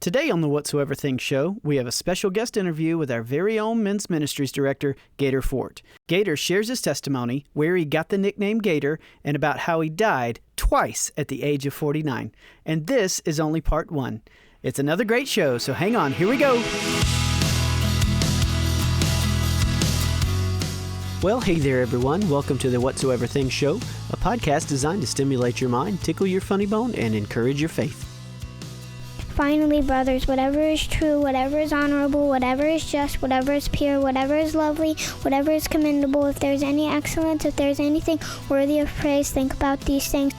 Today on the Whatsoever Thing show, we have a special guest interview with our very own Men's Ministries director, Gator Fort. Gator shares his testimony, where he got the nickname Gator, and about how he died twice at the age of 49. And this is only part one. It's another great show, so hang on, here we go. Well, hey there, everyone. Welcome to the Whatsoever Thing show, a podcast designed to stimulate your mind, tickle your funny bone, and encourage your faith. Finally, brothers, whatever is true, whatever is honorable, whatever is just, whatever is pure, whatever is lovely, whatever is commendable, if there is any excellence, if there is anything worthy of praise, think about these things.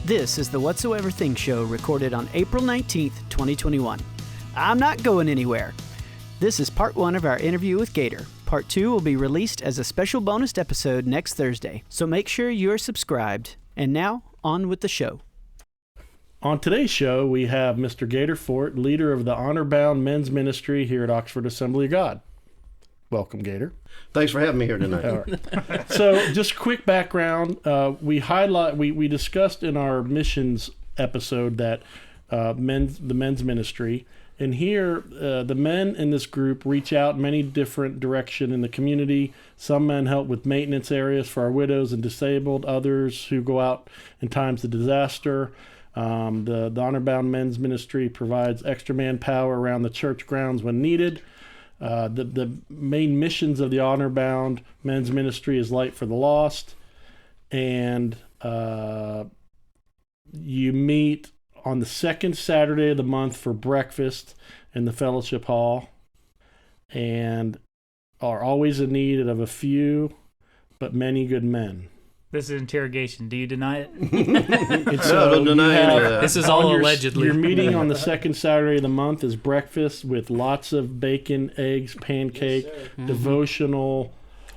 This is the Whatsoever Thing show, recorded on April 19th, 2021. I'm not going anywhere. This is part one of our interview with Gator. Part two will be released as a special bonus episode next Thursday, so make sure you're subscribed. And now, on with the show. On today's show, we have Mr. Gator Fort, leader of the honor-bound men's ministry here at Oxford Assembly of God. Welcome, Gator. Thanks for having me here tonight. All right. So, just quick background. We discussed in our missions episode that the men's ministry, and here the men in this group reach out in many different directions in the community. Some men help with maintenance areas for our widows and disabled. Others who go out in times of disaster. The honor-bound men's ministry provides extra manpower around the church grounds when needed. The main missions of the honor-bound men's ministry is Light for the Lost, and you meet on the second Saturday of the month for breakfast in the fellowship hall, and are always in need of a few but many good men. This is interrogation. Do you deny it? I don't deny any of that. This is all allegedly. Your meeting on the second Saturday of the month is breakfast with lots of bacon, eggs, pancake, devotional.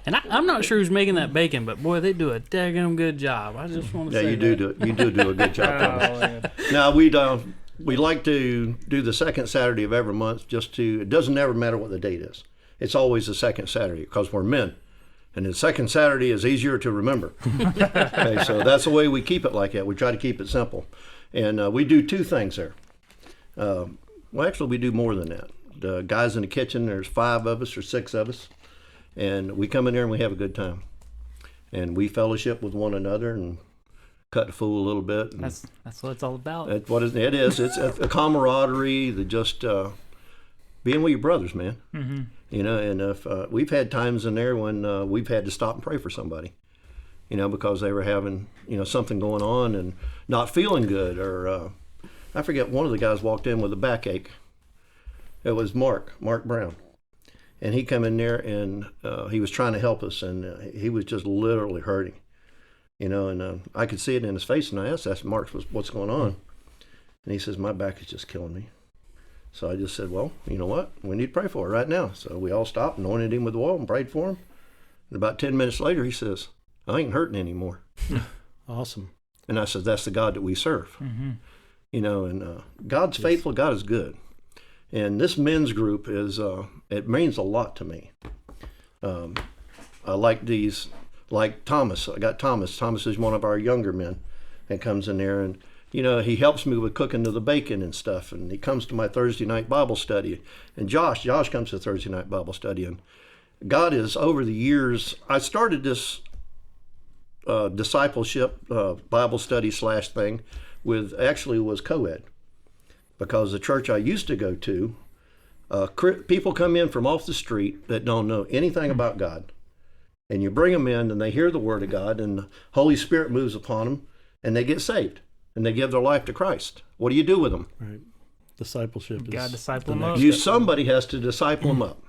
And I'm not sure who's making that bacon, but boy, they do a daggum good job. I just want to say you do a good job, Thomas. Now, we like to do the second Saturday of every month it doesn't ever matter what the date is. It's always the second Saturday because we're men. And the second Saturday is easier to remember. Okay, so that's the way we keep it like that. We try to keep it simple. And we do two things there. Well, actually, we do more than that. The guys in the kitchen, there's 5 of us or 6 of us. And we come in there and we have a good time. And we fellowship with one another and cut the fool a little bit. And that's what it's all about. It is. It's a camaraderie, just being with your brothers, man. Mm-hmm. You know, and if we've had times in there when we've had to stop and pray for somebody, you know, because they were having, something going on and not feeling good. Or I forget, one of the guys walked in with a backache. It was Mark Brown. And he come in there and he was trying to help us, and he was just literally hurting, and I could see it in his face, and I asked Mark, what's going on? And he says, my back is just killing me. So I just said, well, you know what? We need to pray for her right now. So we all stopped, anointed him with oil, and prayed for him. And about 10 minutes later, he says, I ain't hurting anymore. Awesome. And I said, that's the God that we serve. Mm-hmm. And God's faithful. God is good. And this men's group it means a lot to me. I like these, like Thomas. I got Thomas. Thomas is one of our younger men that comes in there, and he helps me with cooking the bacon and stuff, and he comes to my Thursday night Bible study. And Josh comes to Thursday night Bible study. And God is, over the years, I started this discipleship Bible study / thing was co-ed, because the church I used to go to, people come in from off the street that don't know anything about God, and you bring them in and they hear the Word of God, and the Holy Spirit moves upon them, and they get saved. And they give their life to Christ. What do you do with them? Right. Discipleship is... God disciple them up. Somebody has to disciple them up.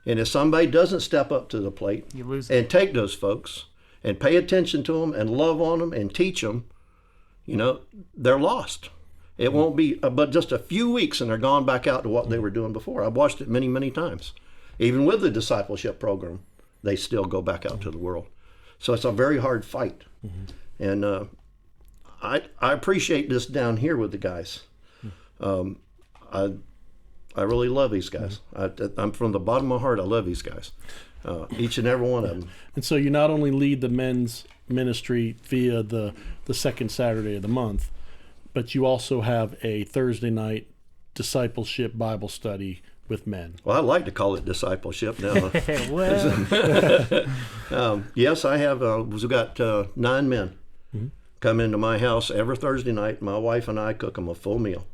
And if somebody doesn't step up to the plate and take those folks and pay attention to them and love on them and teach them, they're lost. It won't be but just a few weeks and they're gone back out to what they were doing before. I've watched it many, many times. Even with the discipleship program, they still go back out to the world. So it's a very hard fight. Mm-hmm. And I appreciate this down here with the guys. I really love these guys. I'm from the bottom of my heart. I love these guys, each and every one of them. And so you not only lead the men's ministry via the second Saturday of the month, but you also have a Thursday night discipleship Bible study with men? Well, I like to call it discipleship now. Well, Yes, I have. We've got 9 men come into my house every Thursday night. My wife and I cook them a full meal.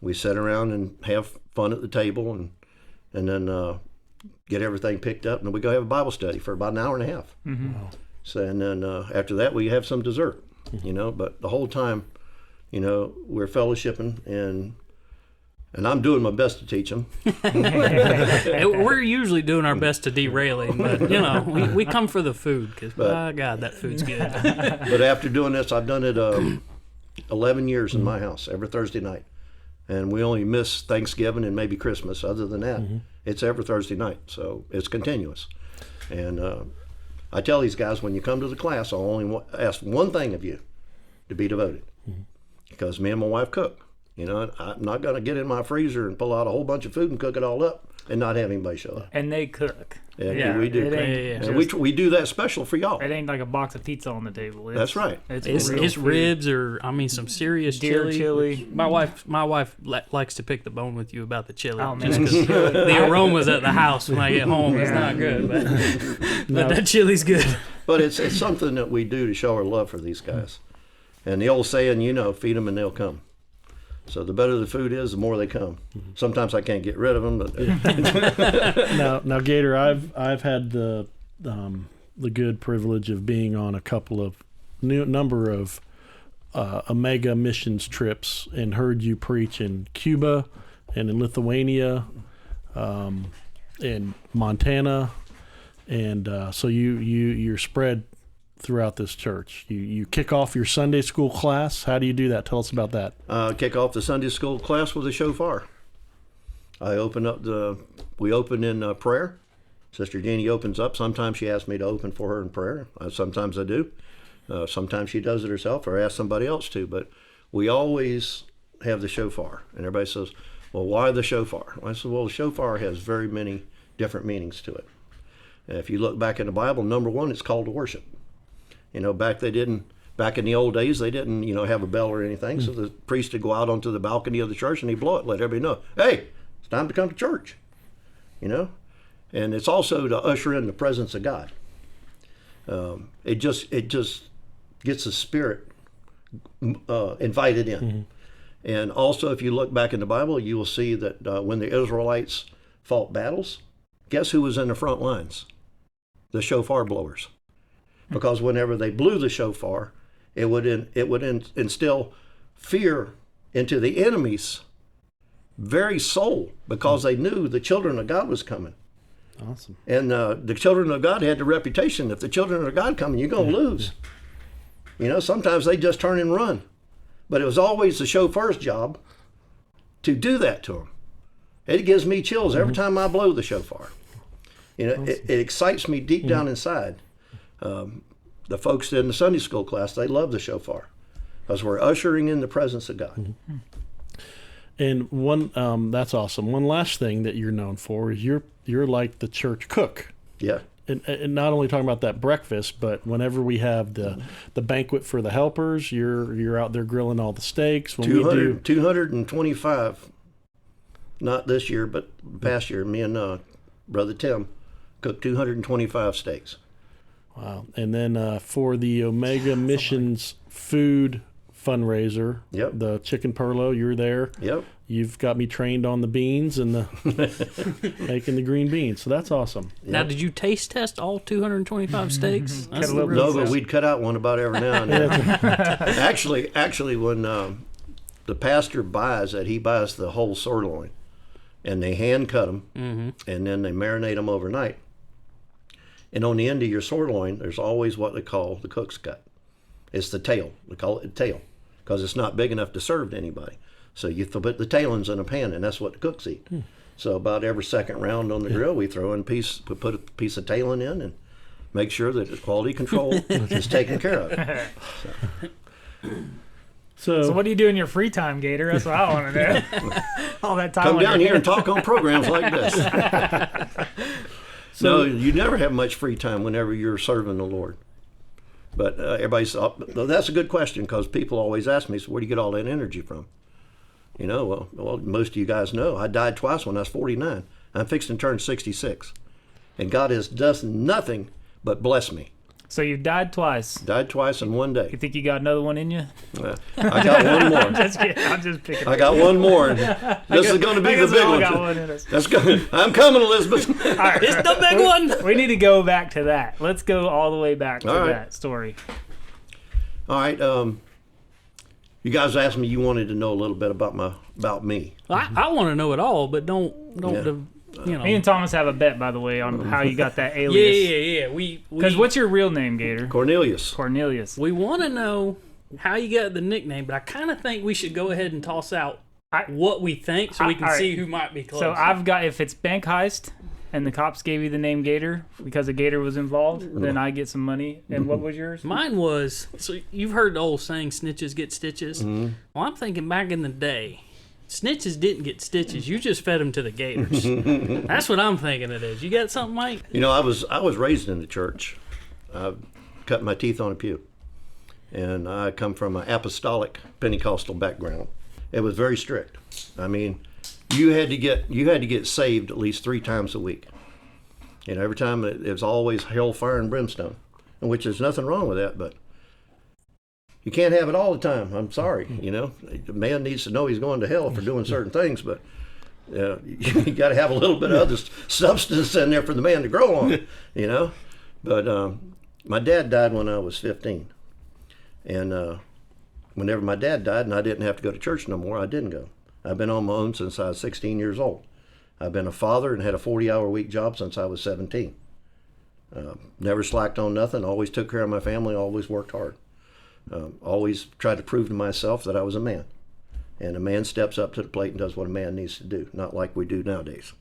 We sit around and have fun at the table, and then get everything picked up, and we go have a Bible study for about an hour and a half. Wow. So, and then after that, we have some dessert. But the whole time, we're fellowshipping, and I'm doing my best to teach them. We're usually doing our best to derail him, but we come for the food because, my God, that food's good. But after doing this, I've done it 11 years in my house every Thursday night, and we only miss Thanksgiving and maybe Christmas. Other than that, it's every Thursday night, so it's continuous. And I tell these guys, when you come to the class, I'll only ask one thing of you: to be devoted, because me and my wife cook. I'm not going to get in my freezer and pull out a whole bunch of food and cook it all up and not have anybody show up. and they cook. Yeah, we do. It ain't And just- we do that special for y'all. It ain't like a box of pizza on the table. That's right. It's real It's food. ribs or some serious Deer chili. My wife likes to pick the bone with you about the chili. Oh, man. Just 'cause the aromas at the house when I get home is Yeah. not good, but that chili's good. But it's something that we do to show our love for these guys. And the old saying, feed them and they'll come. So the better the food is, the more they come. Sometimes I can't get rid of them, but Now, Gator, I've had the good privilege of being on a couple of number of Omega missions trips and heard you preach in Cuba and in Lithuania, in Montana, and so you're spread throughout this church. You kick off your Sunday school class. How do you do that? Tell us about that. kick off the Sunday school class with a shofar. We open in prayer. Sister Jeannie opens up. Sometimes she asks me to open for her in prayer. Sometimes I do. Sometimes she does it herself or asks somebody else to. But we always have the shofar. And everybody says, well, why the shofar? I said, well, the shofar has very many different meanings to it. And if you look back in the Bible, number one, it's called to worship. Back in the old days, they didn't, have a bell or anything. So the priest would go out onto the balcony of the church and he'd blow it, let everybody know, hey, it's time to come to church. And it's also to usher in the presence of God. It just gets the spirit invited in. And also, if you look back in the Bible, you will see that when the Israelites fought battles, guess who was in the front lines? The shofar blowers. Because whenever they blew the shofar, it would instill fear into the enemy's very soul, because they knew the children of God was coming. Awesome. And the children of God had the reputation, if the children of God coming, you're going to lose. Sometimes they just turn and run. But it was always the shofar's job to do that to them. It gives me chills every time I blow the shofar. It excites me deep down inside. The folks in the Sunday school class, they love the shofar because we're ushering in the presence of God. And one, that's awesome. One last thing that you're known for is you're like the church cook. Yeah. And not only talking about that breakfast, but whenever we have the banquet for the helpers, you're out there grilling all the steaks. When 225, not this year, but past year, me and Brother Tim cooked 225 steaks. Wow. And then for the Omega Missions food fundraiser, Yep. the chicken perlo, you're there. Yep. You've got me trained on the beans and the making the green beans. So that's awesome. Now, did you taste test all 225 steaks? That's a the little real No, but question. we'd cut out one about every now and then. Actually, when the pastor buys that, he buys the whole sirloin, and they hand cut them, and then they marinate them overnight. And on the end of your sirloin, there's always what they call the cook's cut. It's the tail. We call it the tail because it's not big enough to serve to anybody. So you put the tailings in a pan, and that's what the cooks eat. So about every second round on the grill, we throw in we put a piece of tailing in and make sure that the quality control is taken care of. So what do you do in your free time, Gator? That's what I want to know. All that time. Come on down your here and hands. talk on programs like this. No, you never have much free time whenever you're serving the Lord. But everybody's, that's a good question because people always ask me, so where do you get all that energy from? You know, well, most of you guys know I died twice when I was 49. I'm fixing to turn 66. And God has done nothing but bless me. So you died twice. Died twice in one day. You think you got another one in you? I got one more. I'm just kidding. I'm just picking. I got one more. This is going to be the big one. Got one in us. That's good. I'm coming, Elizabeth. All right. It's the big one. We need to go back to that. Let's go all the way back to All right. that story. All right. You guys asked me. You wanted to know a little bit about me. I want to know it all, but don't. Yeah. You know. Me and Thomas have a bet, by the way, on how you got that alias. Yeah. Because what's your real name, Gator? Cornelius. Cornelius. We want to know how you got the nickname, but I kind of think we should go ahead and toss out what we think so we can see who might be close. So I've got, if it's bank heist and the cops gave you the name Gator because a gator was involved, then I get some money. And what was yours? Mine was, so you've heard the old saying, snitches get stitches. Mm-hmm. Well, I'm thinking back in the day, snitches didn't get stitches. You just fed them to the gators. That's what I'm thinking it is. You got something, Mike? You know, I was raised in the church. I cut my teeth on a pew, and I come from an apostolic Pentecostal background. It was very strict. I mean, you had to get saved at least 3 times a week. And every time it was always hell, fire, and brimstone, which there's nothing wrong with that, but you can't have it all the time. I'm sorry, you know. A man needs to know he's going to hell for doing certain things, but you got to have a little bit of other substance in there for the man to grow on, you know. But my dad died when I was 15, and whenever my dad died and I didn't have to go to church no more, I didn't go. I've been on my own since I was 16 years old. I've been a father and had a 40-hour-week job since I was 17. Never slacked on nothing. Always took care of my family. Always worked hard. Always tried to prove to myself that I was a man. And a man steps up to the plate and does what a man needs to do, not like we do nowadays.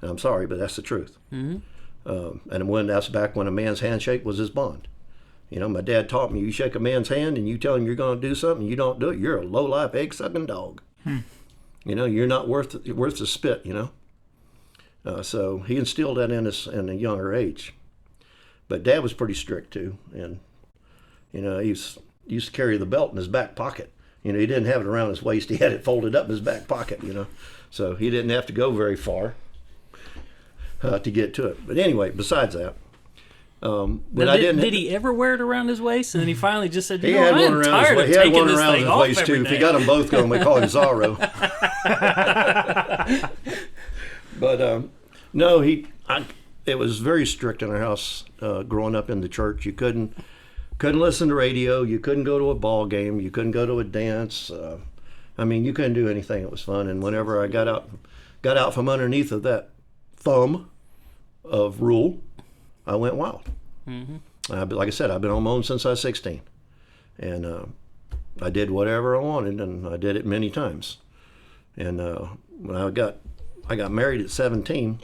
And I'm sorry, but that's the truth. Mm-hmm. And that's back when a man's handshake was his bond. You know, my dad taught me, you shake a man's hand and you tell him you're going to do something, you don't do it, you're a low-life, egg-sucking dog. You know, you're not worth the spit, you know. So he instilled that in us in a younger age. But Dad was pretty strict, too. And, you know, he used to carry the belt in his back pocket. You know, he didn't have it around his waist. He had it folded up in his back pocket, you know. So he didn't have to go very far to get to it. But anyway, besides that, did he ever wear it around his waist? And then he finally just said, he had one around his waist, too. Day. If he got them both going, we call him Zorro. But, no, it was very strict in our house growing up in the church. You couldn't listen to radio. You couldn't go to a ball game. You couldn't go to a dance. I mean, you couldn't do anything. It was fun. And whenever I got out from underneath of that thumb of rule, I went wild. Mm-hmm. Like I said, I've been on my own since I was 16. And I did whatever I wanted, and I did it many times. And when I got married at 17,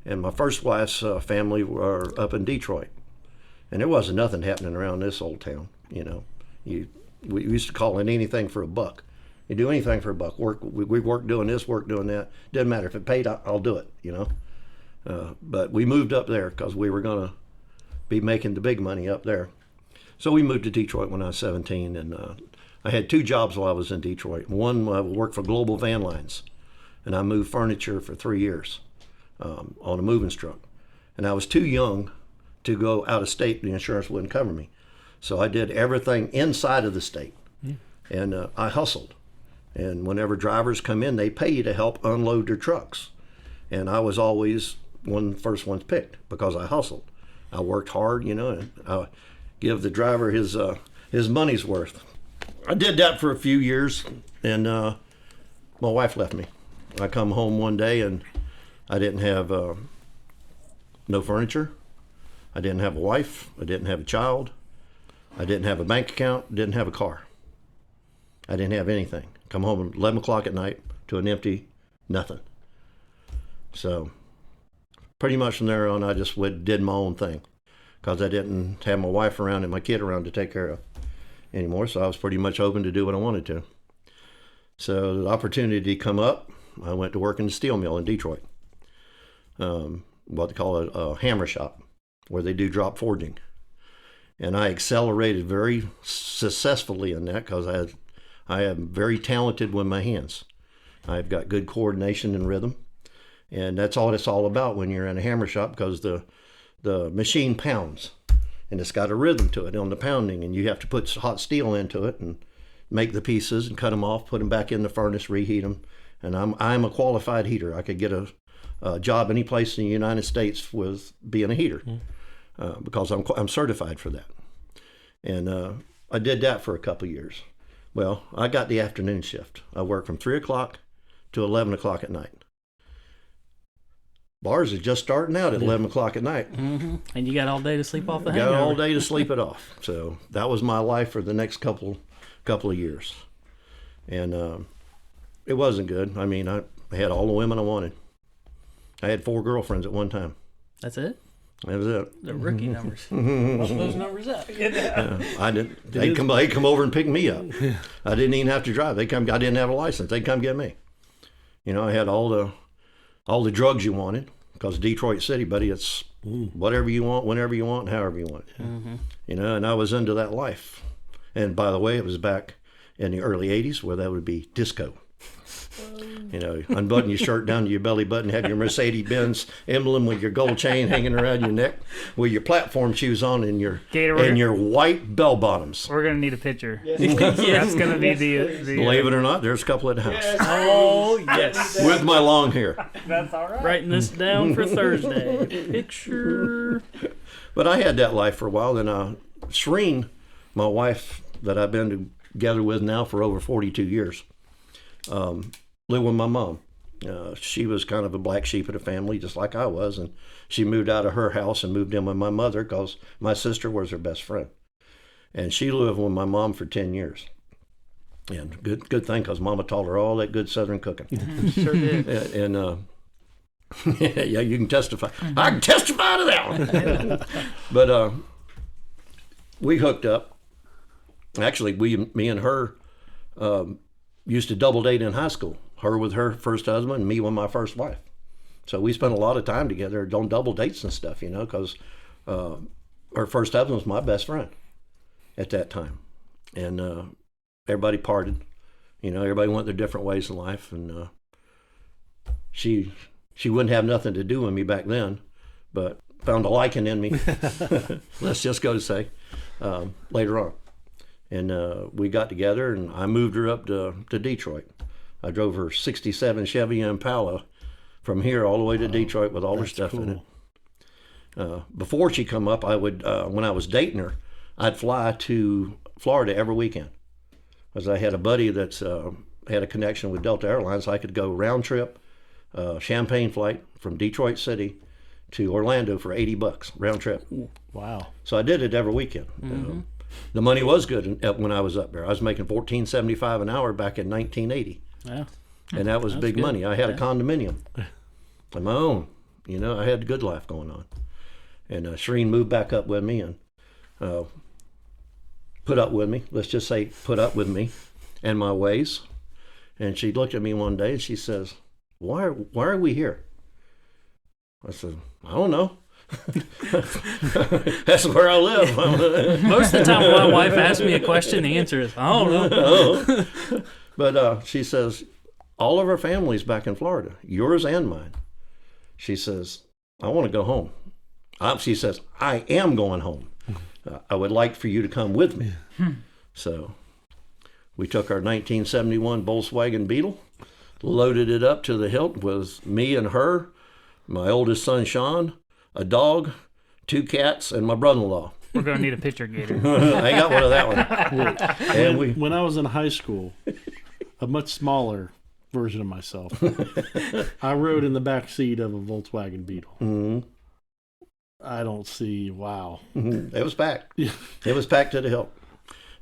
and my first wife's family were up in Detroit. And there wasn't nothing happening around this old town, you know. We used to call it anything for a buck. You do anything for a buck. We work doing this, work doing that. Doesn't matter. If it paid, I'll do it, you know. But we moved up there because we were going to be making the big money up there. So we moved to Detroit when I was 17, and I had 2 jobs while I was in Detroit. One, I worked for Global Van Lines, and I moved furniture for 3 years on a moving truck. And I was too young to go out of state. The insurance wouldn't cover me. So I did everything inside of the state. Yeah. And I hustled. And whenever drivers come in, they pay you to help unload their trucks. And I was always one of the first ones picked because I hustled. I worked hard, you know, and I give the driver his money's worth. I did that for a few years, and my wife left me. I come home one day, and I didn't have no furniture. I didn't have a wife. I didn't have a child. I didn't have a bank account. Didn't have a car. I didn't have anything. Come home at 11 o'clock at night to an empty nothing. So pretty much from there on, I just did my own thing because I didn't have my wife around and my kid around to take care of anymore. So I was pretty much open to do what I wanted to. So the opportunity come up. I went to work in the steel mill in Detroit. What they call a hammer shop, where they do drop forging. And I accelerated very successfully in that because I am very talented with my hands. I've got good coordination and rhythm, and that's all it's all about when you're in a hammer shop, because the machine pounds, and it's got a rhythm to it on the pounding, and you have to put hot steel into it and make the pieces and cut them off, put them back in the furnace, reheat them. And I'm a qualified heater. I could get a job any place in the United States with being a heater, because I'm certified for that. And I did that for a couple of years. Well, I got the afternoon shift. I worked from 3 o'clock to 11 o'clock at night. Bars is just starting out at 11 o'clock at night. Mm-hmm. And you got all day to sleep off the hangover. Got all day to sleep it off. So that was my life for the next couple of years. And it wasn't good. I mean, I had all the women I wanted. I had 4 girlfriends at one time. That's it? That was it. The rookie numbers. What's those numbers up? I didn't. They'd come over and pick me up. I didn't even have to drive. I didn't have a license. They'd come get me. You know, I had all the drugs you wanted, because Detroit City, buddy, it's whatever you want, whenever you want, however you want. Mm-hmm. You know, and I was into that life. And by the way, it was back in the early 80s where that would be disco. You know, unbutton your shirt down to your belly button, have your Mercedes-Benz emblem with your gold chain hanging around your neck, with your platform shoes on and your white bell bottoms. We're gonna need a picture. That's gonna be the Believe it or not, there's a couple at the house. Yes. Oh yes, with my long hair. That's all right. Writing this down for Thursday. Picture. But I had that life for a while. Then Shreen, my wife that I've been together with now for over 42 years. Lived with my mom. She was kind of a black sheep of the family, just like I was, and she moved out of her house and moved in with my mother because my sister was her best friend. And she lived with my mom for 10 years. And good thing, because Mama taught her all that good Southern cooking. Sure did. And yeah, you can testify. I can testify to that one. But we hooked up. Actually, me and her used to double date in high school. Her with her first husband, and me with my first wife. So we spent a lot of time together on double dates and stuff, you know, because her first husband was my best friend at that time. And everybody parted. You know, everybody went their different ways in life. And she wouldn't have nothing to do with me back then, but found a liking in me, let's just go to say, later on. And we got together, and I moved her up to Detroit. I drove her 67 Chevy Impala from here all the way to Detroit with all her stuff in it. Before she come up, I would, when I was dating her, I'd fly to Florida every weekend, because I had a buddy that's had a connection with Delta Airlines. I could go round trip, Champagne flight from Detroit City to Orlando for $80 round trip. Wow! So I did it every weekend. Mm-hmm. The money was good when I was up there. I was making $14.75 an hour back in 1980. Yeah. And that was big money. I had a condominium of my own. You know, I had a good life going on. And Shreen moved back up with me and put up with me. Let's just say put up with me and my ways. And she looked at me one day and she says, why are we here? I said, I don't know. That's where I live. Most of the time when my wife asks me a question, the answer is, I don't know. But she says, all of our family's back in Florida, yours and mine. She says, I want to go home. She says, I am going home. I would like for you to come with me. So we took our 1971 Volkswagen Beetle, loaded it up to the hilt with me and her, my oldest son, Sean, a dog, 2 cats, and my brother-in-law. We're going to need a picture, Gator. I got one of that one. And when I was in high school, a much smaller version of myself, I rode in the back seat of a Volkswagen Beetle. Mm-hmm. I don't see, wow. Mm-hmm. It was packed. It was packed to the hilt.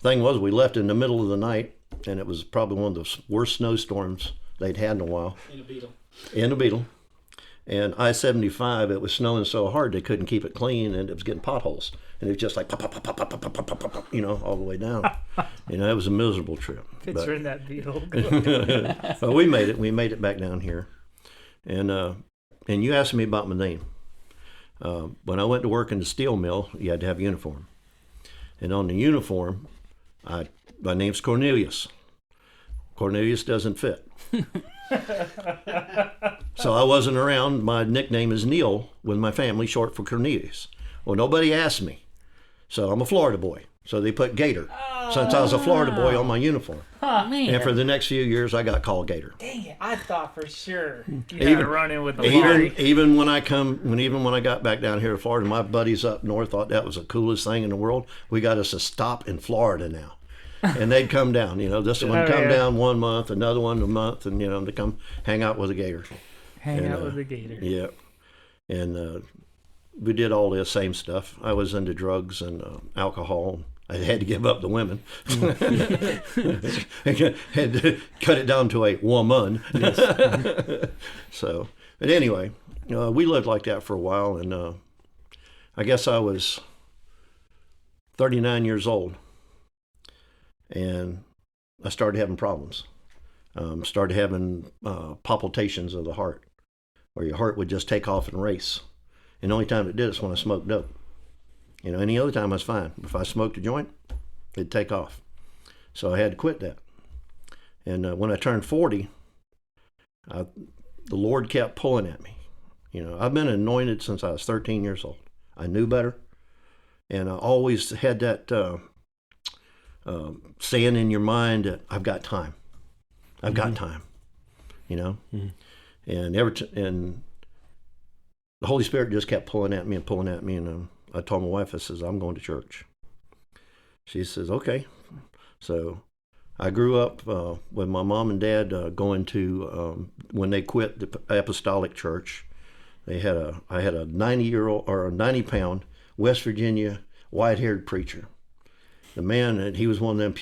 Thing was, we left in the middle of the night, and it was probably one of the worst snowstorms they'd had in a while. In a Beetle. And I-75, it was snowing so hard they couldn't keep it clean, and it was getting potholes. And it was just like pop, pop, pop, pop, pop, pop, pop, pop, pop, you know, all the way down. You know, it was a miserable trip. Picturing that Beetle. Well, we made it. We made it back down here. And you asked me about my name. When I went to work in the steel mill, you had to have a uniform. And on the uniform, my name's Cornelius. Cornelius doesn't fit. So I wasn't around. My nickname is Neil with my family, short for Cornelius. Well, nobody asked me. So I'm a Florida boy. So they put Gator since I was a Florida boy on my uniform. Oh, man. And for the next few years, I got called Gator. Dang it. I thought for sure you had to run in with the Florida. Even when I got back down here to Florida, my buddies up north thought that was the coolest thing in the world. We got us a stop in Florida now. And they'd come down, this one come down 1 month, another one a month, and, they come hang out with the Gator. Hang out with the Gator. Yeah. And we did all the same stuff. I was into drugs and alcohol. I had to give up the women. Had to cut it down to a woman. So, but anyway, we lived like that for a while, and I guess I was 39 years old, and I started having problems. Started having palpitations of the heart, where your heart would just take off and race. And the only time it did is when I smoked dope. Any other time I was fine. If I smoked a joint, it'd take off. So I had to quit that. And when I turned 40, the Lord kept pulling at me. I've been anointed since I was 13 years old. I knew better. And I always had that saying in your mind that I've got time. I've got time. Mm-hmm. And and the Holy Spirit just kept pulling at me. And I told my wife, I says, I'm going to church. She says, okay. So I grew up with my mom and dad going to, when they quit the Apostolic Church, I had a 90-year-old or a 90-pound West Virginia white-haired preacher. The man, he was one of them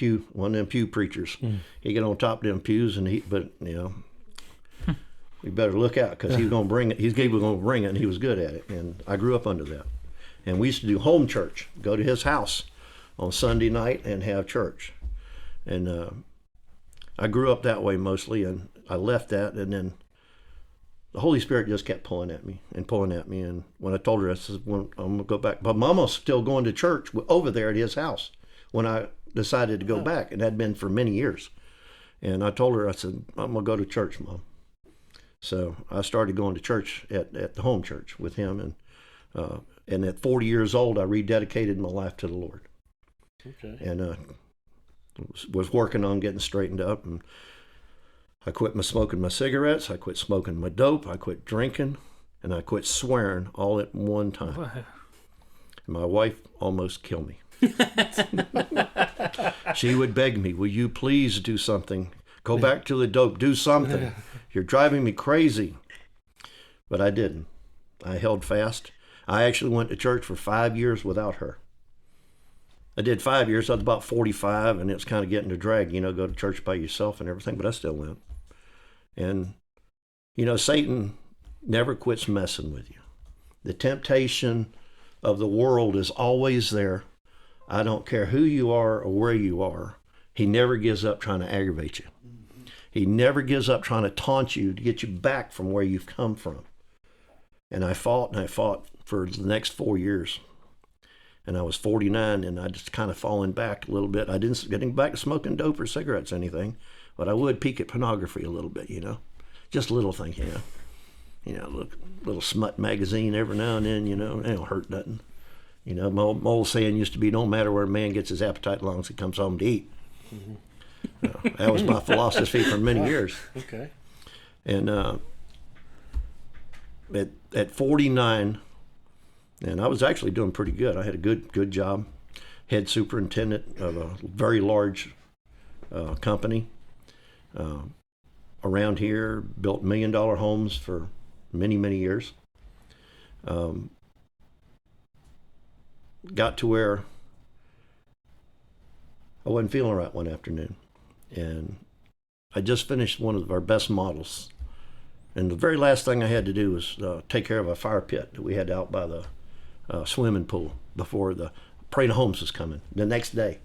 pew preachers. He get on top of them pews, and we better look out, because he was going to bring it. He was going to bring it, and he was good at it. And I grew up under that. And we used to do home church, go to his house on Sunday night and have church. And I grew up that way mostly, and I left that, and then the Holy Spirit just kept pulling at me. And when I told her, I said, I'm going to go back. But Mama's still going to church over there at his house when I decided to go back, and that had been for many years. And I told her, I said, I'm going to go to church, Mom. So I started going to church at the home church with him, and at 40 years old, I rededicated my life to the Lord. Okay. And was working on getting straightened up, and I quit smoking my cigarettes, I quit smoking my dope, I quit drinking, and I quit swearing all at one time. Wow. My wife almost killed me. She would beg me, will you please do something? Go back to the dope, do something. You're driving me crazy. But I didn't. I held fast. I actually went to church for 5 years without her. I did 5 years. I was about 45, and it was kind of getting to drag, go to church by yourself and everything, but I still went. And, Satan never quits messing with you. The temptation of the world is always there. I don't care who you are or where you are. He never gives up trying to aggravate you. He never gives up trying to taunt you to get you back from where you've come from. And I fought for the next 4 years. And I was 49, and I just kind of fallen back a little bit. I didn't getting back to smoking dope or cigarettes or anything, but I would peek at pornography a little bit, just little things, look, little smut magazine every now and then, it don't hurt nothing. My old saying used to be, no matter where a man gets his appetite, as long as he comes home to eat. Mm-hmm. That was my philosophy for many years. Okay. And at 49, and I was actually doing pretty good. I had a good job, head superintendent of a very large company around here, built $1 million homes for many years. Got to where I wasn't feeling right one afternoon, and I just finished one of our best models, and the very last thing I had to do was take care of a fire pit that we had out by the swimming pool before the parade of homes was coming the next day.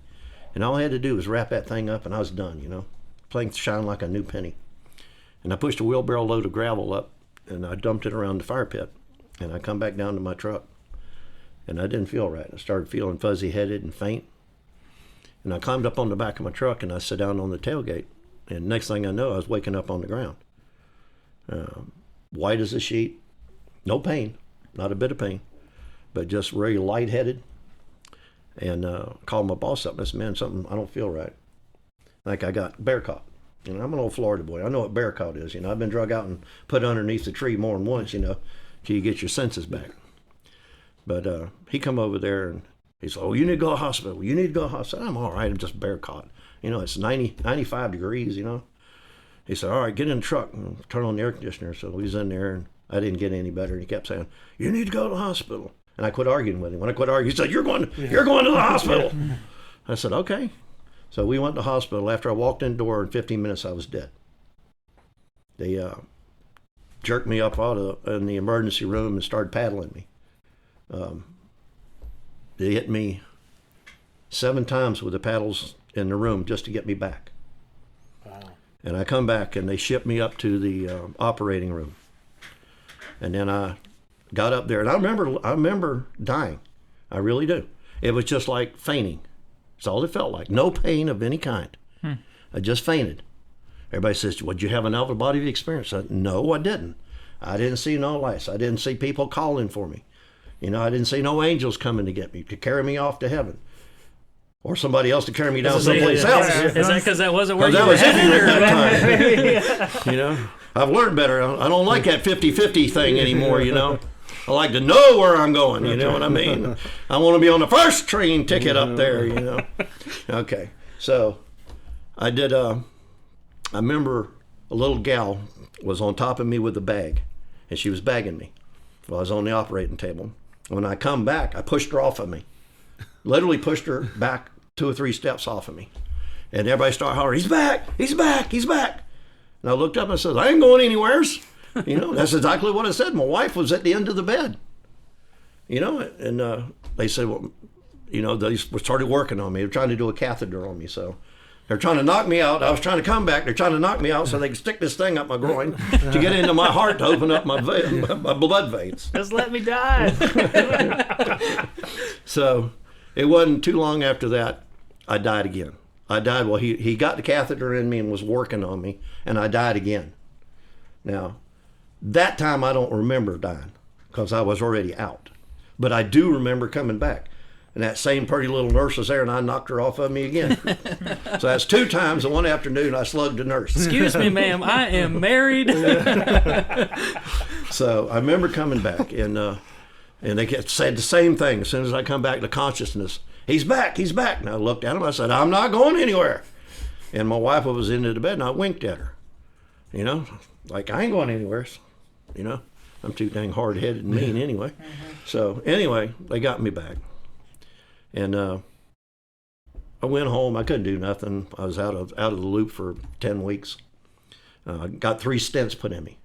And all I had to do was wrap that thing up, and I was done, Playing shine like a new penny. And I pushed a wheelbarrow load of gravel up, and I dumped it around the fire pit, and I come back down to my truck, and I didn't feel right. I started feeling fuzzy-headed and faint. And I climbed up on the back of my truck, and I sat down on the tailgate, And next thing I know, I was waking up on the ground. White as a sheet, no pain, not a bit of pain, but just really lightheaded. And called my boss up and I said, man, something, I don't feel right. Like I got bear caught. You know, I'm an old Florida boy. I know what bear caught is. You know, I've been drug out and put underneath the tree more than once, you know, till you get your senses back. But he come over there and he said, oh, you need to go to the hospital. You need to go to the hospital. I'm all right. I'm just bear caught. You know, it's 95 degrees, you know. He said, all right, get in the truck and turn on the air conditioner. So we was in there and I didn't get any better. And he kept saying, you need to go to the hospital. And I quit arguing with him. When I quit arguing, he said, you're going to the hospital. I said, okay. So we went to the hospital. After I walked in the door, in 15 minutes, I was dead. They jerked me up in the emergency room and started paddling me. They hit me 7 times with the paddles in the room just to get me back. Wow. And I come back and they shipped me up to the operating room. And then I got up there and I remember dying. I really do. It was just like fainting. That's all it felt like. No pain of any kind. I just fainted. Everybody says, well, did you have an out-of-body experience? No, I didn't. I didn't see no lights. I didn't see people calling for me. You know, I didn't see no angels coming to get me, to carry me off to heaven. Or somebody else to carry me down someplace else. Is that because that wasn't where you that were was in there headed? at that time. You know, I've learned better. I don't like that 50-50 thing anymore, you know. I like to know where I'm going, you know what I mean? I want to be on the first train ticket up there, you know. Okay, so I did, I remember a little gal was on top of me with a bag, and she was bagging me while I was on the operating table. When I come back, I pushed her off of me. Literally pushed her back 2 or 3 steps off of me. And everybody started hollering, he's back, he's back, he's back. And I looked up and I said, I ain't going anywheres. You know, that's exactly what I said. My wife was at the end of the bed. You know, and they said, well, you know, they started working on me. They were trying to do a catheter on me. So they're trying to knock me out. I was trying to come back. They're trying to knock me out so they can stick this thing up my groin to get into my heart to open up my blood veins. Just let me die. So it wasn't too long after that, I died again. I died, well, he got the catheter in me and was working on me, and I died again. Now, that time I don't remember dying because I was already out. But I do remember coming back. And that same pretty little nurse was there, and I knocked her off of me again. So that's 2 times. And one afternoon, I slugged a nurse. Excuse me, ma'am, I am married. So I remember coming back, and they said the same thing as soon as I come back to consciousness. He's back, he's back. And I looked at him, I said, I'm not going anywhere. And my wife was into the bed, and I winked at her. You know, like, I ain't going anywhere. You know, I'm too dang hard-headed and mean anyway. So anyway, they got me back. And I went home. I couldn't do nothing. I was out of the loop for 10 weeks. Got 3 stents put in me.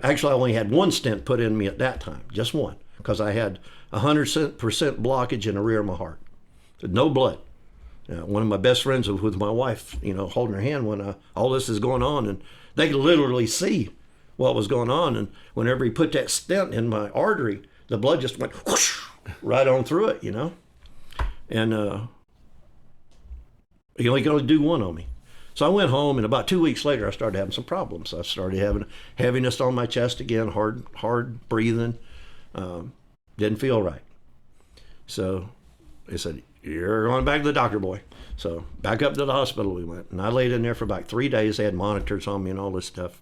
Actually, I only had 1 stent put in me at that time, just 1, because I had 100% blockage in the rear of my heart. No blood. One of my best friends was with my wife, you know, holding her hand when all this is going on, and they could literally see what was going on. And whenever he put that stent in my artery, the blood just went whoosh, right on through it, you know. And he only could only do 1 on me. So I went home, and about 2 weeks later, I started having some problems. I started having heaviness on my chest again, hard breathing. Didn't feel right. So they said, you're going back to the doctor, boy. So back up to the hospital we went. And I laid in there for about 3 days. They had monitors on me and all this stuff.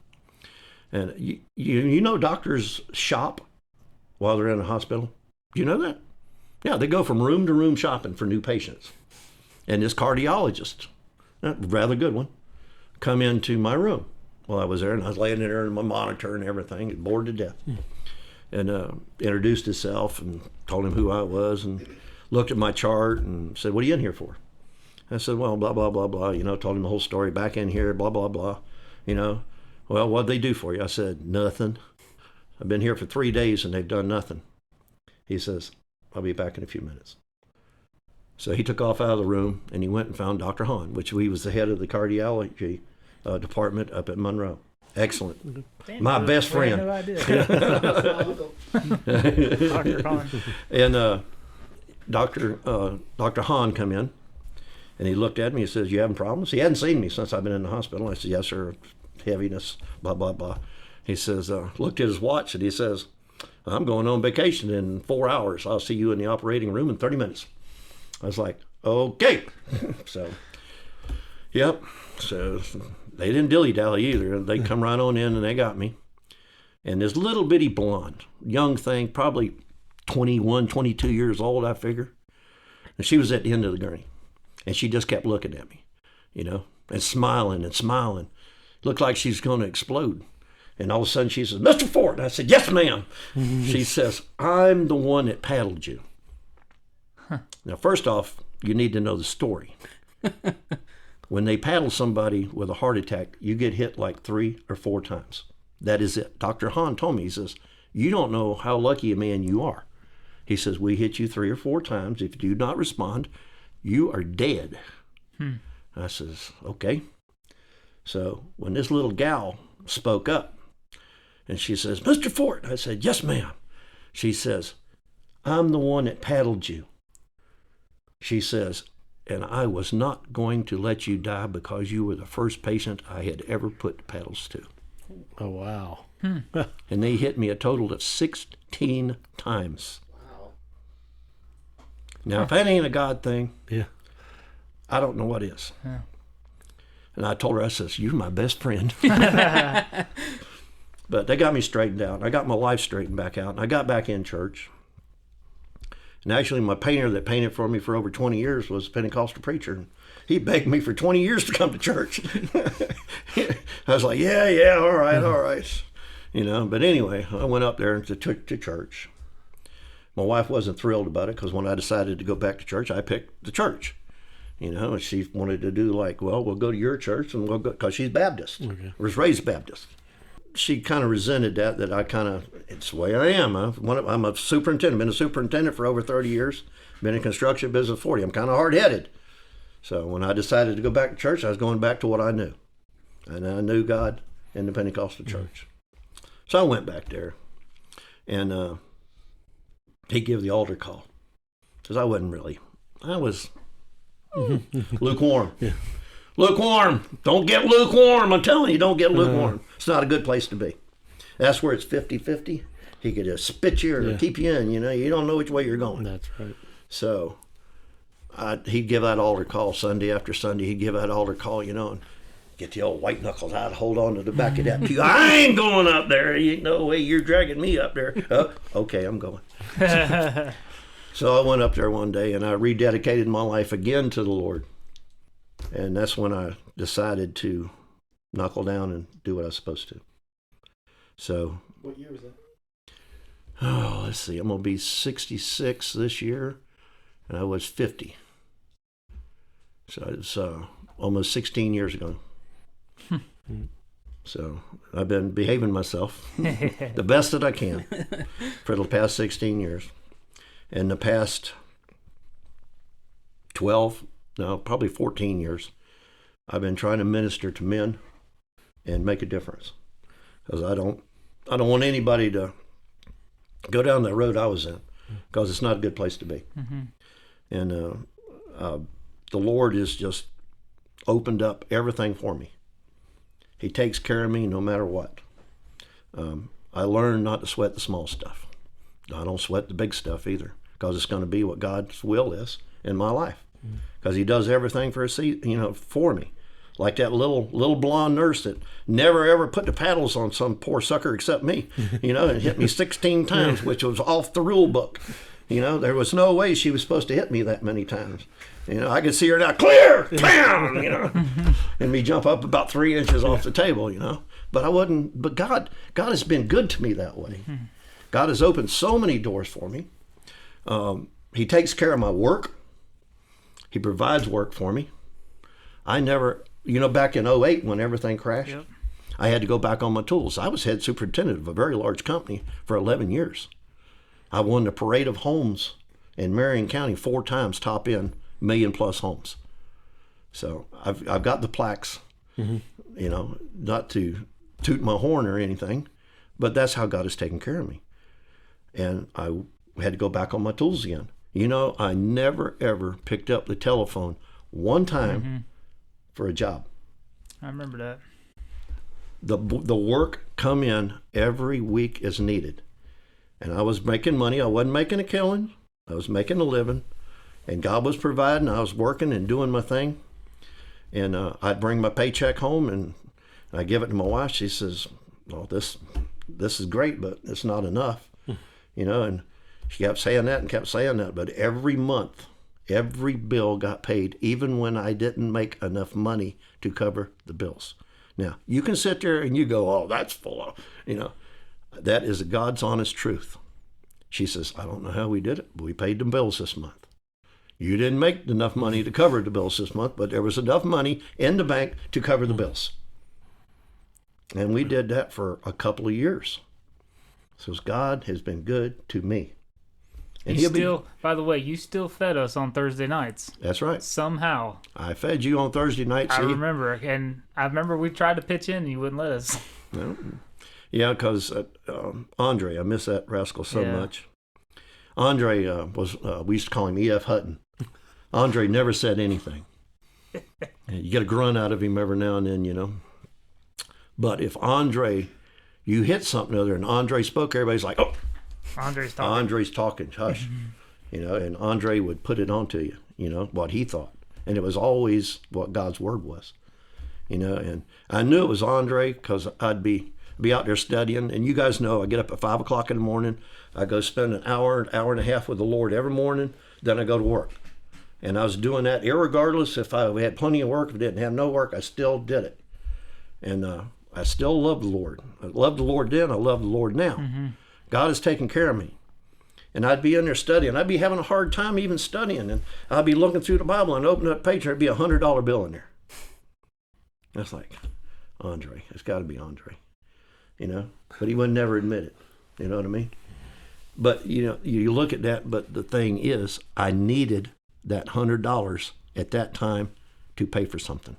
And you know doctors shop while they're in the hospital? You know that? Yeah, they go from room to room shopping for new patients. And this cardiologist, a rather good one, come into my room while I was there. And I was laying there in my monitor and everything, bored to death. And introduced himself and told him who I was and looked at my chart and said, what are you in here for? I said, well, blah, blah, blah, blah. You know, told him the whole story, back in here, blah, blah, blah. You know, well, what'd they do for you? I said, nothing. I've been here for 3 days and they've done nothing. He says, I'll be back in a few minutes. So he took off out of the room and he went and found Dr. Hahn, which he was the head of the cardiology department up at Monroe. Excellent. My best friend. Dr. Hahn. And Dr. Hahn come in, And he looked at me, he says, you having problems? He hadn't seen me since I've been in the hospital. I said, yes, sir, heaviness, blah, blah, blah. He says, looked at his watch, and he says, I'm going on vacation in 4 hours. I'll see you in the operating room in 30 minutes. I was like, okay. So, yep. So they didn't dilly-dally either. They come right on in, and they got me. And this little bitty blonde, young thing, probably 21, 22 years old, I figure. And she was at the end of the gurney. And she just kept looking at me, and smiling and smiling. Looked like she's going to explode. And all of a sudden she says, Mr. Fort. And I said, yes, ma'am. She says, I'm the one that paddled you. Huh. Now, first off, you need to know the story. When they paddle somebody with a heart attack, you get hit like 3 or 4 times. That is it. Dr. Hahn told me, he says, you don't know how lucky a man you are. He says, we hit you 3 or 4 times. If you do not respond, you are dead. I says, okay. So when this little gal spoke up, and she says, Mr. Fort, I said, yes, ma'am. She says, I'm the one that paddled you. She says, and I was not going to let you die because you were the first patient I had ever put paddles to. Oh, wow. And they hit me a total of 16 times. Wow. Now, if that ain't a God thing, yeah, I don't know what is. Yeah. And I told her, I says, you're my best friend. But they got me straightened out. I got my life straightened back out, and I got back in church. And actually, my painter that painted for me for over 20 years was a Pentecostal preacher. And he begged me for 20 years to come to church. I was like, yeah, all right. But anyway, I went up there to church. My wife wasn't thrilled about it because when I decided to go back to church, I picked the church. And she wanted to do like, well, we'll go to your church and we'll go, because she's Baptist, was raised Baptist. She kind of resented that it's the way I am. I'm a superintendent, been a superintendent for over 30 years, been in construction business 40. I'm kind of hard-headed. So when I decided to go back to church, I was going back to what I knew. And I knew God in the Pentecostal church. So I went back there, and he gave the altar call. Because I was lukewarm. Yeah. Lukewarm. Don't get lukewarm. I'm telling you, don't get lukewarm. It's not a good place to be. That's where it's 50-50. He could just spit you or keep you in. You don't know which way you're going. That's right. So he'd give that altar call Sunday after Sunday. He'd give that altar call, and get the old white knuckles out, hold on to the back of that pew. I ain't going up there. Ain't no way you're dragging me up there. Oh, okay, I'm going. So I went up there one day, and I rededicated my life again to the Lord. And that's when I decided to knuckle down and do what I was supposed to. So. What year was that? Oh, let's see. I'm going to be 66 this year, and I was 50. So it's almost 16 years ago. So I've been behaving myself the best that I can for the past 16 years. In the past probably 14 years, I've been trying to minister to men and make a difference. Because I don't want anybody to go down the road I was in, because it's not a good place to be. Mm-hmm. And the Lord has just opened up everything for me. He takes care of me no matter what. I learned not to sweat the small stuff. I don't sweat the big stuff either, because it's going to be what God's will is in my life. Because He does everything for for me. Like that little blonde nurse that never ever put the paddles on some poor sucker except me, and hit me 16 times, which was off the rule book. There was no way she was supposed to hit me that many times. I could see her now, clear, bam, and me jump up about 3 inches off the table, But I wasn't. But God has been good to me that way. God has opened so many doors for me. He takes care of my work. He provides work for me. I never, back in 2008 when everything crashed, I had to go back on my tools. I was head superintendent of a very large company for 11 years. I won the Parade of Homes in Marion County 4 times, top end, $1 million+ homes. So I've got the plaques, not to toot my horn or anything, but that's how God has taken care of me. And I had to go back on my tools again. I never, ever picked up the telephone one time for a job. I remember that. The work come in every week as needed. And I was making money. I wasn't making a killing. I was making a living. And God was providing. I was working and doing my thing. And I'd bring my paycheck home and I give it to my wife. She says, well, this is great, but it's not enough. And she kept saying that and kept saying that. But every month, every bill got paid, even when I didn't make enough money to cover the bills. Now, you can sit there and you go, oh, that's full of, that is God's honest truth. She says, I don't know how we did it, but we paid the bills this month. You didn't make enough money to cover the bills this month, but there was enough money in the bank to cover the bills. And we did that for a couple of years. So God has been good to me. And by the way, you still fed us on Thursday nights. That's right. Somehow. I fed you on Thursday nights. I remember. And I remember we tried to pitch in and you wouldn't let us. No. Yeah, because Andre, I miss that rascal so much. Andre we used to call him E.F. Hutton. Andre never said anything. You get a grunt out of him every now and then, But if Andre, you hit something other and Andre spoke, everybody's like, oh, Andre's talking. Andre's talking, hush. And Andre would put it onto you, what he thought. And it was always what God's word was, And I knew it was Andre because I'd be out there studying. And you guys know I get up at 5 o'clock in the morning. I go spend an hour and a half with the Lord every morning. Then I go to work. And I was doing that irregardless if I had plenty of work. If I didn't have no work, I still did it. And I still love the Lord. I loved the Lord then. I love the Lord now. God has taken care of me. And I'd be in there studying. I'd be having a hard time even studying. And I'd be looking through the Bible and open up a page and there'd be $100 bill in there. That's like, Andre. It's got to be Andre. But he would never admit it. You know what I mean? But, you look at that. But the thing is, I needed that $100 at that time to pay for something.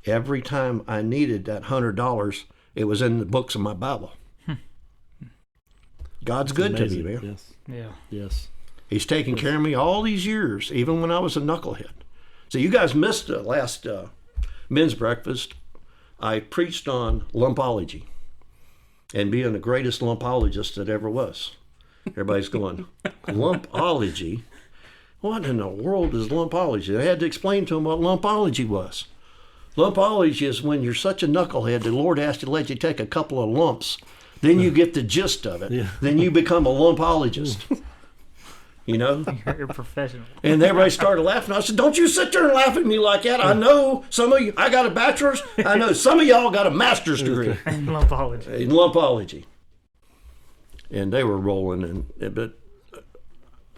Every time I needed that $100, it was in the books of my Bible. God's good to me, man. Yes. Yeah. Yes. He's taken care of me all these years, even when I was a knucklehead. So you guys missed the last men's breakfast. I preached on lumpology and being the greatest lumpologist that ever was. Everybody's going, lumpology? What in the world is lumpology? I had to explain to them what lumpology was. Lumpology is when you're such a knucklehead, the Lord has to let you take a couple of lumps. Then you get the gist of it. Yeah. Then you become a lumpologist. You're a professional. And everybody started laughing. I said, don't you sit there and laugh at me like that. I know some of you, I got a bachelor's. I know some of y'all got a master's degree. In lumpology. In lumpology. And they were rolling. But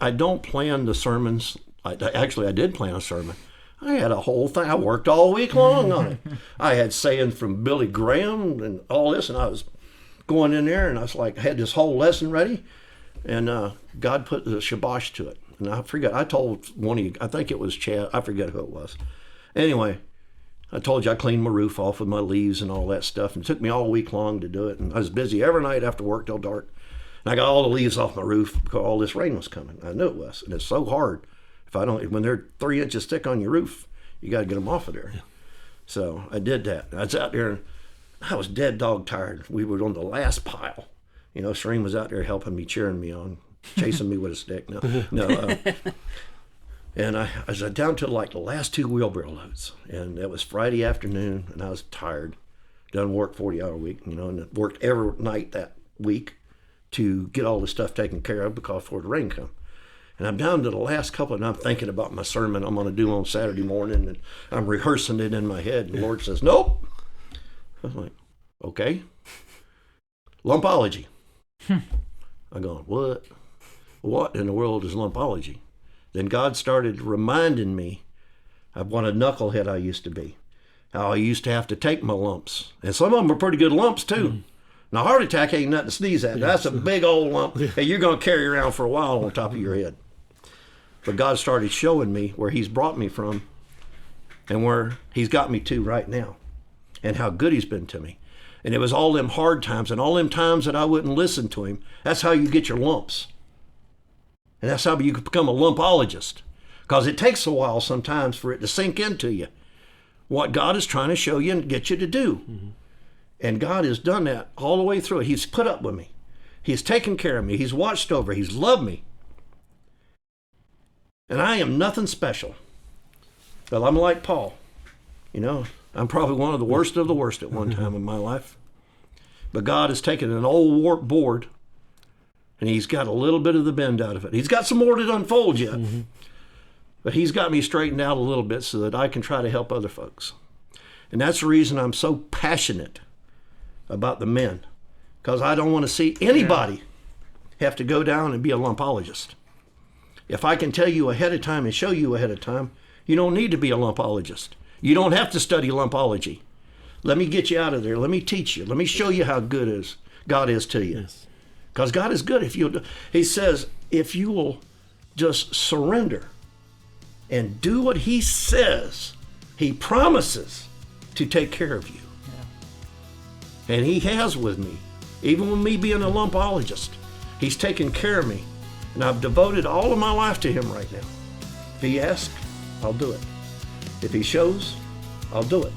I don't plan the sermons. I did plan a sermon. I had a whole thing. I worked all week long on it. I had sayings from Billy Graham and all this, and I was going in there, and I was like, I had this whole lesson ready, and God put the shabash to it. And I forget, I told one of you, I think it was Chad, I forget who it was. Anyway, I told you I cleaned my roof off with my leaves and all that stuff, and it took me all week long to do it, and I was busy every night after work till dark. And I got all the leaves off my roof because all this rain was coming. I knew it was, and it's so hard. When they're 3 inches thick on your roof, you got to get them off of there. Yeah. So I did that. I was out there, and I was dead dog tired. We were on the last pile. Shereen was out there helping me, cheering me on, chasing me with a stick. And I was down to like the last 2 wheelbarrow loads. And it was Friday afternoon, and I was tired. Done work 40-hour week, and worked every night that week to get all the stuff taken care of before the rain come. And I'm down to the last couple, and I'm thinking about my sermon I'm going to do on Saturday morning, and I'm rehearsing it in my head. And the Lord says, nope. I was like, okay. Lumpology. I'm going, what? What in the world is lumpology? Then God started reminding me of what a knucklehead I used to be. How I used to have to take my lumps. And some of them were pretty good lumps, too. Now, heart attack ain't nothing to sneeze at. That's a big old lump that you're going to carry around for a while on top of your head. But God started showing me where he's brought me from and where he's got me to right now and how good he's been to me. And it was all them hard times and all them times that I wouldn't listen to him. That's how you get your lumps. And that's how you become a lumpologist. Because it takes a while sometimes for it to sink into you what God is trying to show you and get you to do. Mm-hmm. And God has done that all the way through it. He's put up with me. He's taken care of me. He's watched over. He's loved me. And I am nothing special. Well, I'm like Paul. You know, I'm probably one of the worst at one time in my life. But God has taken an old warped board and he's got a little bit of the bend out of it. He's got some more to unfold yet. Mm-hmm. But he's got me straightened out a little bit so that I can try to help other folks. And that's the reason I'm so passionate about the men. Because I don't want to see anybody have to go down and be a lumpologist. If I can tell you ahead of time and show you ahead of time, you don't need to be a lumpologist. You don't have to study lumpology. Let me get you out of there. Let me teach you. Let me show you how good God is to you. Because God is good. He says, if you will just surrender and do what he says, he promises to take care of you. Yeah. And he has with me. Even with me being a lumpologist, he's taken care of me. And I've devoted all of my life to him right now. If he asks, I'll do it. If he shows, I'll do it.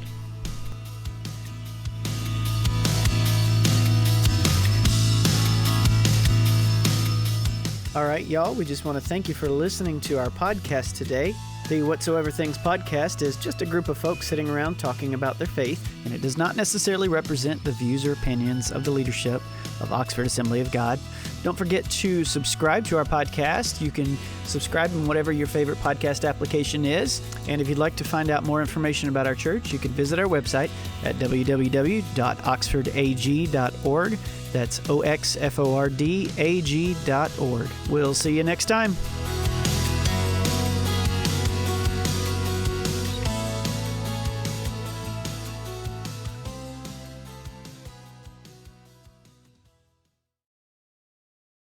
All right, y'all, we just want to thank you for listening to our podcast today. The Whatsoever Things podcast is just a group of folks sitting around talking about their faith, and it does not necessarily represent the views or opinions of the leadership of Oxford Assembly of God. Don't forget to subscribe to our podcast. You can subscribe in whatever your favorite podcast application is. And if you'd like to find out more information about our church, you can visit our website at www.oxfordag.org. That's oxfordag.org. We'll see you next time.